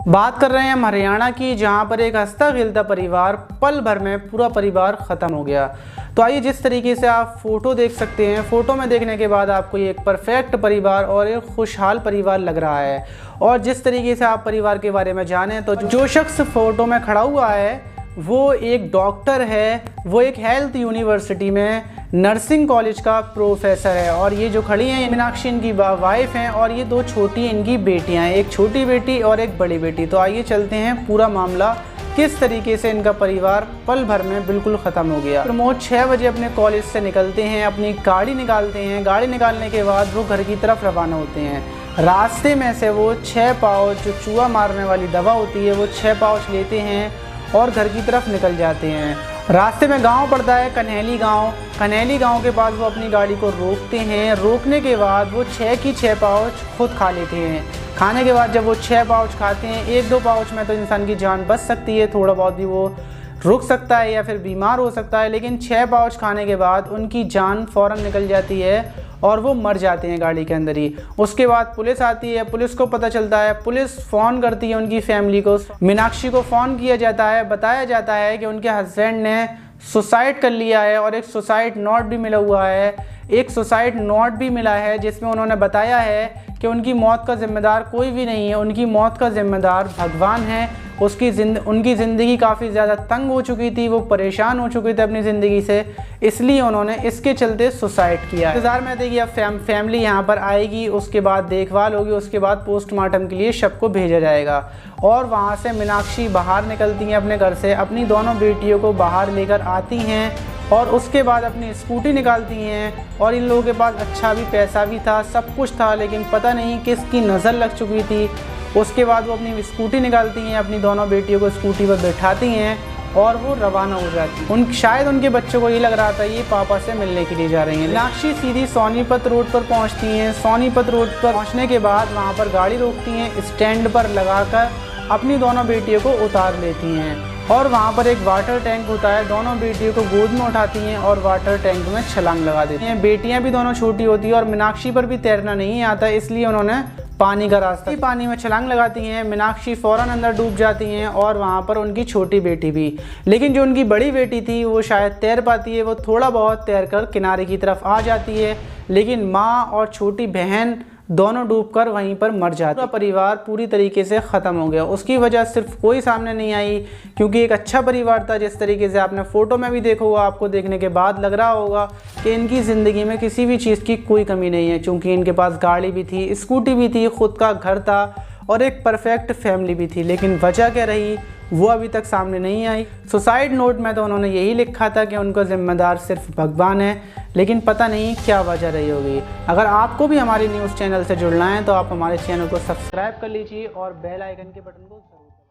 बात कर रहे हैं हम हरियाणा की, जहां पर एक हंसता खेलता परिवार पल भर में पूरा परिवार ख़त्म हो गया। तो आइए जिस तरीके से आप फ़ोटो देख सकते हैं, फ़ोटो में देखने के बाद आपको ये एक परफेक्ट परिवार और एक खुशहाल परिवार लग रहा है। और जिस तरीके से आप परिवार के बारे में जानें तो जो शख्स फ़ोटो में खड़ा हुआ है वो एक डॉक्टर है, वो एक हेल्थ यूनिवर्सिटी में नर्सिंग कॉलेज का प्रोफेसर है। और ये जो खड़ी हैं मीनाक्षी इनकी वाइफ हैं और ये दो छोटी इनकी बेटियां हैं, एक छोटी बेटी और एक बड़ी बेटी। तो आइए चलते हैं पूरा मामला किस तरीके से इनका परिवार पल भर में बिल्कुल ख़त्म हो गया। प्रमोद 6 बजे अपने कॉलेज से निकलते हैं, अपनी गाड़ी निकालते हैं। गाड़ी निकालने के बाद वो घर की तरफ रवाना होते हैं। रास्ते में से वो 6 पाउच जो चूहा मारने वाली दवा होती है वो 6 पाउच लेते हैं और घर की तरफ निकल जाते हैं। रास्ते में गांव पड़ता है कन्हैली गांव। कन्हैली गांव के पास वो अपनी गाड़ी को रोकते हैं। रोकने के बाद वो 6 की 6 पाउच खुद खा लेते हैं। खाने के बाद जब वो 6 पाउच खाते हैं, 1-2 पाउच में तो इंसान की जान बच सकती है, थोड़ा बहुत भी वो रुक सकता है या फिर बीमार हो सकता है, लेकिन 6 पाउच खाने के बाद उनकी जान फ़ौरन निकल जाती है और वो मर जाते हैं गाड़ी के अंदर ही। उसके बाद पुलिस आती है, पुलिस को पता चलता है, पुलिस फ़ोन करती है उनकी फैमिली को। मीनाक्षी को फ़ोन किया जाता है, बताया जाता है कि उनके हस्बैंड ने सुसाइड कर लिया है और एक सुसाइड नोट भी मिला हुआ है। एक सुसाइड नोट भी मिला है जिसमें उन्होंने बताया है कि उनकी मौत का ज़िम्मेदार कोई भी नहीं है, उनकी मौत का ज़िम्मेदार भगवान है। उनकी ज़िंदगी काफ़ी ज़्यादा तंग हो चुकी थी, वो परेशान हो चुके थे अपनी ज़िंदगी से, इसलिए उन्होंने इसके चलते सुसाइड किया। इंतज़ार में देखिए अब फैमिली यहाँ पर आएगी, उसके बाद देखभाल होगी, उसके बाद पोस्टमार्टम के लिए शव को भेजा जाएगा। और वहाँ से मीनाक्षी बाहर निकलती हैं अपने घर से, अपनी दोनों बेटियों को बाहर लेकर आती हैं और उसके बाद अपनी स्कूटी निकालती हैं। और इन लोगों के पास अच्छा भी पैसा भी था, सब कुछ था, लेकिन पता नहीं किसकी नज़र लग चुकी थी। उसके बाद वो अपनी स्कूटी निकालती हैं, अपनी दोनों बेटियों को स्कूटी पर बैठाती हैं और वो रवाना हो जाती हैं। शायद उनके बच्चों को ये लग रहा था ये पापा से मिलने के लिए जा रही हैं। मीनाक्षी सीधी सोनीपत रोड पर पहुंचती हैं। सोनीपत रोड पर पहुंचने के बाद वहां पर गाड़ी रोकती हैं, स्टैंड पर लगाकर अपनी दोनों बेटियों को उतार लेती हैं। और वहाँ पर एक वाटर टैंक होता है, दोनों बेटियों को गोद में उठाती हैं और वाटर टैंक में छलांग लगा देती हैं। बेटियाँ भी दोनों छोटी होती हैं और मीनाक्षी पर भी तैरना नहीं आता, इसलिए उन्होंने पानी का रास्ता पानी में छलांग लगाती हैं। मीनाक्षी फ़ौरन अंदर डूब जाती हैं और वहाँ पर उनकी छोटी बेटी भी। लेकिन जो उनकी बड़ी बेटी थी वो शायद तैर पाती है, वो थोड़ा बहुत तैर कर किनारे की तरफ आ जाती है, लेकिन माँ और छोटी बहन दोनों डूबकर वहीं पर मर जाते। पूरा परिवार पूरी तरीके से ख़त्म हो गया। उसकी वजह सिर्फ कोई सामने नहीं आई, क्योंकि एक अच्छा परिवार था। जिस तरीके से आपने फ़ोटो में भी देखा होगा, आपको देखने के बाद लग रहा होगा कि इनकी ज़िंदगी में किसी भी चीज़ की कोई कमी नहीं है, क्योंकि इनके पास गाड़ी भी थी, स्कूटी भी थी, ख़ुद का घर था और एक परफेक्ट फैमिली भी थी। लेकिन वजह क्या रही वो अभी तक सामने नहीं आई। सुसाइड नोट में तो उन्होंने यही लिखा था कि उनका ज़िम्मेदार सिर्फ भगवान है, लेकिन पता नहीं क्या वजह रही होगी। अगर आपको भी हमारे न्यूज़ चैनल से जुड़ना है तो आप हमारे चैनल को सब्सक्राइब कर लीजिए और बेल आइकन के बटन को जरूर